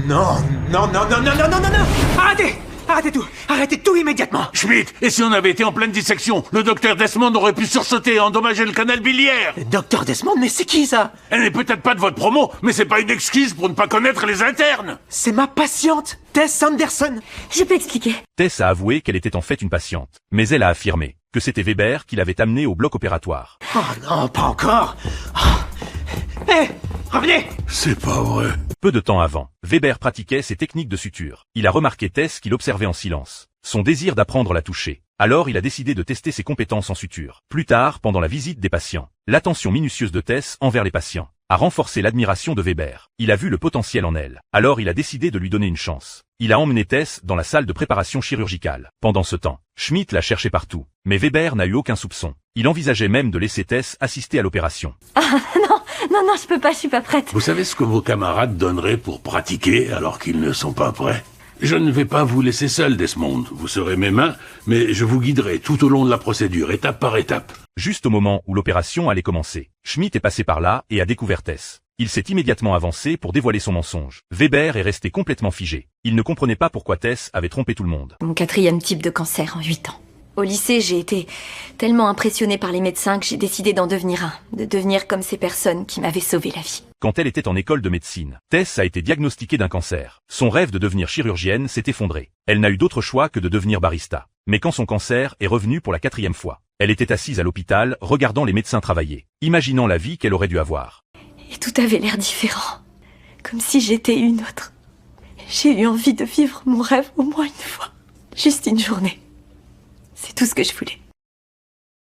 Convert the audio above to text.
Non, non, non, non, non, non, non, non, non. Arrêtez. Arrêtez tout immédiatement. Schmidt, et si on avait été en pleine dissection, le docteur Desmond aurait pu sursauter et endommager le canal biliaire. Docteur Desmond, mais c'est qui ça? Elle n'est peut-être pas de votre promo, mais c'est pas une excuse pour ne pas connaître les internes. C'est ma patiente, Tess Anderson. Je peux expliquer. Tess a avoué qu'elle était en fait une patiente, mais elle a affirmé que c'était Weber qui l'avait amenée au bloc opératoire. Oh non, pas encore. Hé, revenez. C'est pas vrai. Peu de temps avant, Weber pratiquait ses techniques de suture. Il a remarqué Tess qui l'observait en silence. Son désir d'apprendre l'a touché. Alors il a décidé de tester ses compétences en suture. Plus tard, pendant la visite des patients, l'attention minutieuse de Tess envers les patients a renforcé l'admiration de Weber. Il a vu le potentiel en elle. Alors il a décidé de lui donner une chance. Il a emmené Tess dans la salle de préparation chirurgicale. Pendant ce temps, Schmidt l'a cherché partout. Mais Weber n'a eu aucun soupçon. Il envisageait même de laisser Tess assister à l'opération. Ah non, je peux pas, je suis pas prête. Vous savez ce que vos camarades donneraient pour pratiquer alors qu'ils ne sont pas prêts? Je ne vais pas vous laisser seul, Desmond. Vous serez mes mains, mais je vous guiderai tout au long de la procédure, étape par étape. Juste au moment où l'opération allait commencer, Schmidt est passé par là et a découvert Tess. Il s'est immédiatement avancé pour dévoiler son mensonge. Weber est resté complètement figé. Il ne comprenait pas pourquoi Tess avait trompé tout le monde. Mon 4e type de cancer en 8 ans. Au lycée, j'ai été tellement impressionnée par les médecins que j'ai décidé d'en devenir un. De devenir comme ces personnes qui m'avaient sauvé la vie. Quand elle était en école de médecine, Tess a été diagnostiquée d'un cancer. Son rêve de devenir chirurgienne s'est effondré. Elle n'a eu d'autre choix que de devenir barista. Mais quand son cancer est revenu pour la 4e fois, elle était assise à l'hôpital, regardant les médecins travailler, imaginant la vie qu'elle aurait dû avoir. Et tout avait l'air différent. Comme si j'étais une autre. J'ai eu envie de vivre mon rêve au moins une fois. Juste une journée. C'est tout ce que je voulais.